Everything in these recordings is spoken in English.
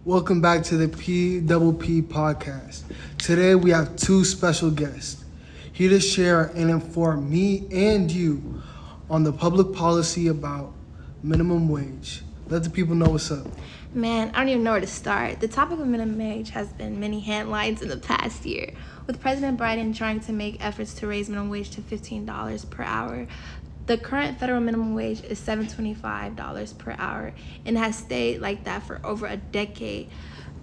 Welcome back to the P Double P podcast. Today we have two special guests here to share and inform me and you on the public policy about minimum wage. Let the people know what's up. Man, I don't even know where to start. The topic of minimum wage has been many headlines in the past year, with President Biden trying to make efforts to raise minimum wage to $15 per hour. The current federal minimum wage is $725 per hour and has stayed like that for over a decade.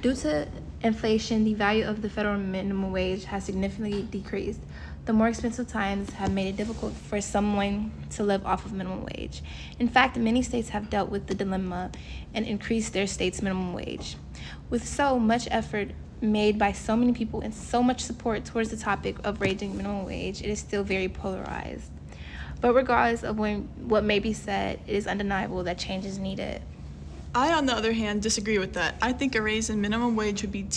Due to inflation, the value of the federal minimum wage has significantly decreased. The more expensive times have made it difficult for someone to live off of minimum wage. In fact, many states have dealt with the dilemma and increased their state's minimum wage. With so much effort made by so many people and so much support towards the topic of raising minimum wage, it is still very polarized. But regardless of what may be said, it is undeniable that change is needed. I, on the other hand, disagree with that. I think a raise in minimum wage would be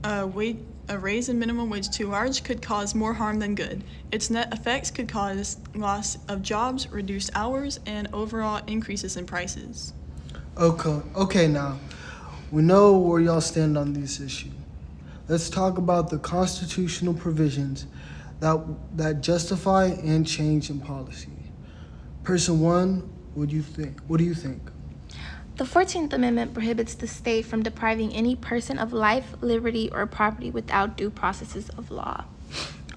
a raise in minimum wage too large could cause more harm than good. Its net effects could cause loss of jobs, reduced hours, and overall increases in prices. Okay, now we know where y'all stand on this issue. Let's talk about the constitutional provisions that justify and change in policy. Person one, what do you think? The 14th Amendment prohibits the state from depriving any person of life, liberty, or property without due processes of law.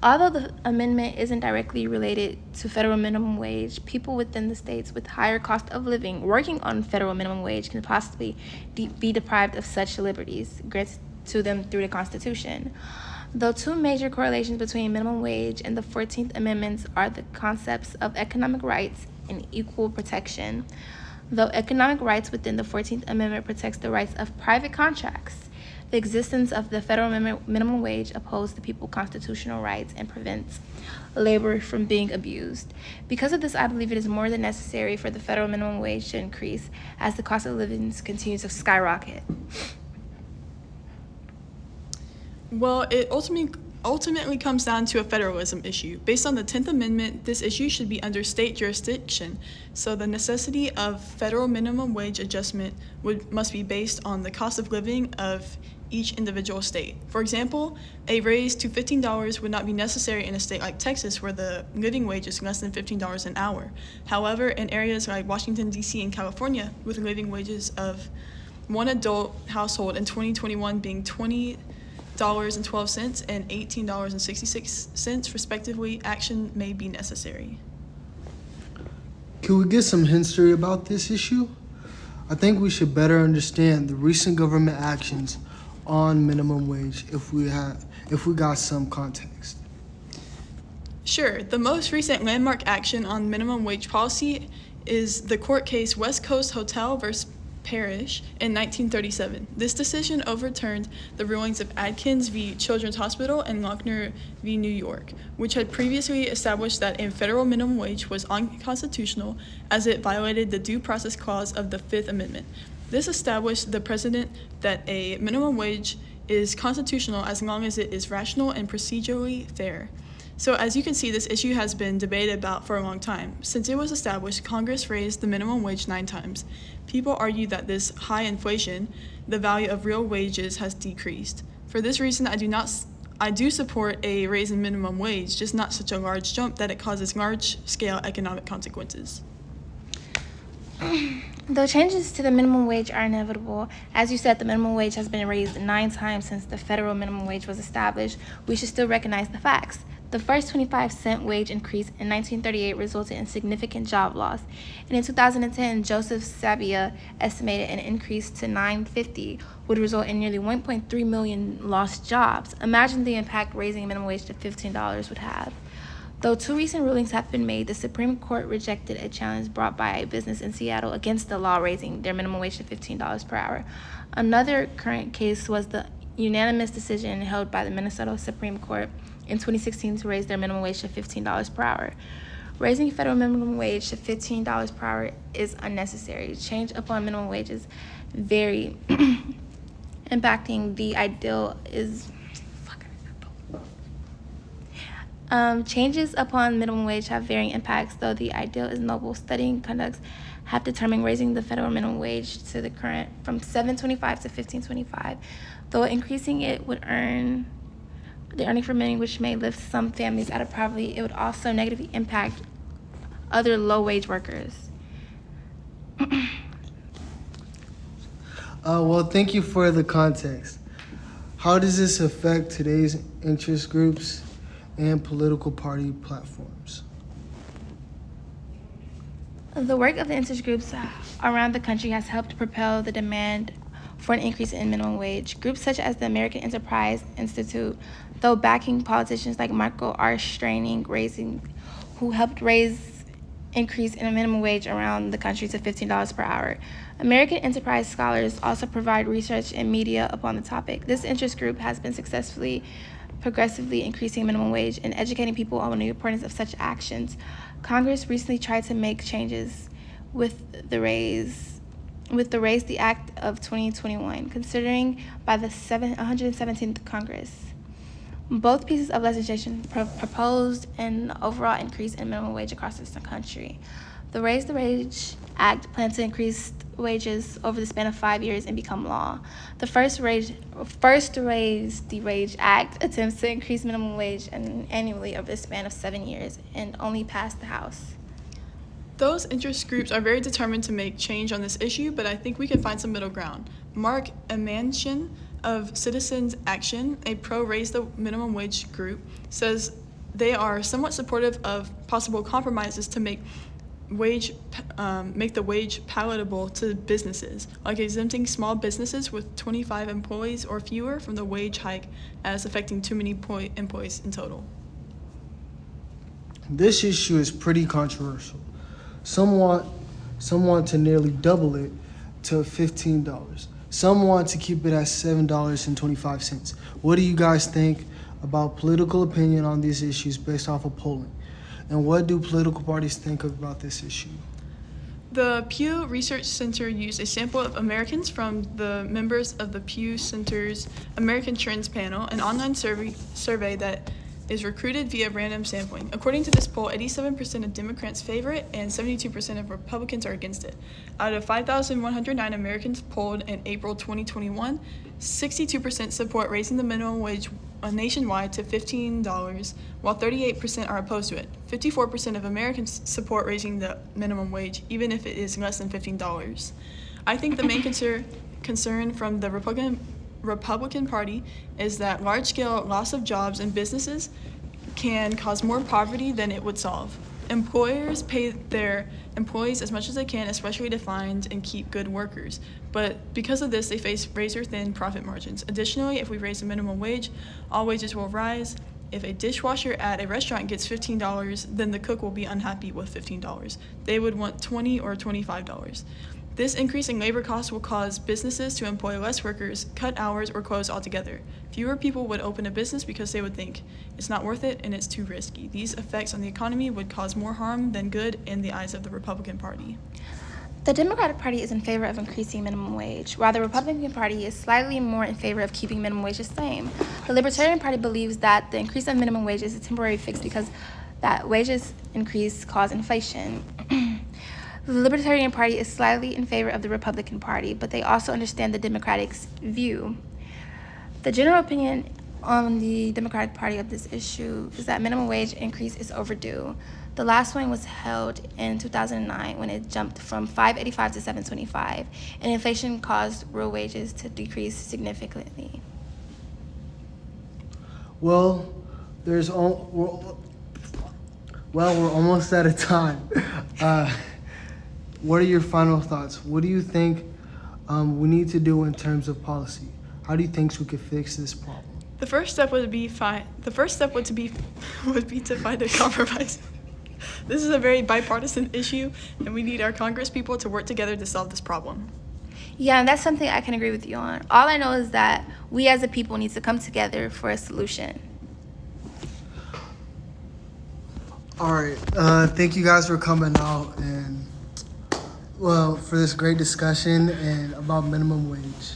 Although the amendment isn't directly related to federal minimum wage, people within the states with higher cost of living working on federal minimum wage can possibly be deprived of such liberties granted to them through the Constitution. Though two major correlations between minimum wage and the 14th Amendment are the concepts of economic rights and equal protection. Though economic rights within the 14th Amendment protects the rights of private contracts, the existence of the federal minimum wage upholds the people's constitutional rights and prevents labor from being abused. Because of this, I believe it is more than necessary for the federal minimum wage to increase as the cost of living continues to skyrocket. Well, it ultimately comes down to a federalism issue. Based on the 10th Amendment, this issue should be under state jurisdiction, so the necessity of federal minimum wage adjustment must be based on the cost of living of each individual state. For example, a raise to $15 would not be necessary in a state like Texas, where the living wage is less than $15 an hour. However, in areas like Washington, D.C. and California, with living wages of one adult household in 2021 being $20.12 and $18.66 respectively, action may be necessary. Can we get some history about this issue? I think we should better understand the recent government actions on minimum wage if we got some context. Sure, the most recent landmark action on minimum wage policy is the court case West Coast Hotel versus Parrish in 1937. This decision overturned the rulings of Adkins v. Children's Hospital and Lochner v. New York, which had previously established that a federal minimum wage was unconstitutional as it violated the Due Process Clause of the Fifth Amendment. This established the precedent that a minimum wage is constitutional as long as it is rational and procedurally fair. So as you can see, this issue has been debated about for a long time. Since it was established, Congress raised the minimum wage 9 times. People argue that this high inflation, the value of real wages has decreased. For this reason, I do support a raise in minimum wage, just not such a large jump that it causes large-scale economic consequences. Though changes to the minimum wage are inevitable, as you said, the minimum wage has been raised 9 times since the federal minimum wage was established, we should still recognize the facts. The first 25-cent wage increase in 1938 resulted in significant job loss, and in 2010, Joseph Sabia estimated an increase to $9.50 would result in nearly 1.3 million lost jobs. Imagine the impact raising minimum wage to $15 would have. Though 2 recent rulings have been made, the Supreme Court rejected a challenge brought by a business in Seattle against the law raising their minimum wage to $15 per hour. Another current case was the unanimous decision held by the Minnesota Supreme Court in 2016 to raise their minimum wage to $15 per hour. Raising federal minimum wage to $15 per hour is unnecessary. Change upon minimum wages vary, impacting the ideal is Changes upon minimum wage have varying impacts, though the ideal is noble. Studying conducts have determined raising the federal minimum wage to the current from $7.25 to $15.25, though increasing it would earn the earning for many, which may lift some families out of poverty. It would also negatively impact other low-wage workers. Well, thank you for the context. How does this affect today's interest groups and political party platforms? The work of the interest groups around the country has helped propel the demand for an increase in minimum wage. Groups such as the American Enterprise Institute, though backing politicians like Michael R. Straining, who helped increase in a minimum wage around the country to $15 per hour. American Enterprise scholars also provide research and media upon the topic. This interest group has been successfully progressively increasing minimum wage and educating people on the importance of such actions. Congress recently tried to make changes with the Raise the Act of 2021, considering by the 117th Congress. Both pieces of legislation proposed an overall increase in minimum wage across the country. The Raise the Wage Act plans to increase wages over the span of 5 years and become law. The first Raise the Wage Act attempts to increase minimum wage annually over the span of 7 years and only passed the House. Those interest groups are very determined to make change on this issue, but I think we can find some middle ground. Mark Emanchen of Citizens Action, a pro-raise the minimum wage group, says they are somewhat supportive of possible compromises to make the wage palatable to businesses, like exempting small businesses with 25 employees or fewer from the wage hike as affecting too many employees in total. This issue is pretty controversial. Some want to nearly double it to $15. Some want to keep it at $7.25. What do you guys think about political opinion on these issues based off of polling? And what do political parties think about this issue? The Pew Research Center used a sample of Americans from the members of the Pew Center's American Trends panel, an online survey that is recruited via random sampling. According to this poll, 87% of Democrats favor it and 72% of Republicans are against it. Out of 5,109 Americans polled in April 2021, 62% support raising the minimum wage nationwide to $15, while 38% are opposed to it. 54% of Americans support raising the minimum wage, even if it is less than $15. I think the main concern from the Republican Party is that large-scale loss of jobs and businesses can cause more poverty than it would solve. Employers pay their employees as much as they can, especially to find and keep good workers. But because of this, they face razor-thin profit margins. Additionally, if we raise the minimum wage, all wages will rise. If a dishwasher at a restaurant gets $15, then the cook will be unhappy with $15. They would want $20 or $25. This increase in labor costs will cause businesses to employ less workers, cut hours, or close altogether. Fewer people would open a business because they would think it's not worth it and it's too risky. These effects on the economy would cause more harm than good in the eyes of the Republican Party. The Democratic Party is in favor of increasing minimum wage, while the Republican Party is slightly more in favor of keeping minimum wage the same. The Libertarian Party believes that the increase of minimum wage is a temporary fix because that wages increase cause inflation. The Libertarian Party is slightly in favor of the Republican Party, but they also understand the Democrats' view. The general opinion on the Democratic Party of this issue is that minimum wage increase is overdue. The last one was held in 2009 when it jumped from $5.85 to $7.25, and inflation caused real wages to decrease significantly. Well, we're almost out of time. What are your final thoughts? What do you think we need to do in terms of policy? How do you think we could fix this problem? The first step would be to find a compromise. This is a very bipartisan issue, and we need our Congress people to work together to solve this problem. Yeah, and that's something I can agree with you on. All I know is that we as a people need to come together for a solution. All right. Thank you guys for coming out and for this great discussion and about minimum wage.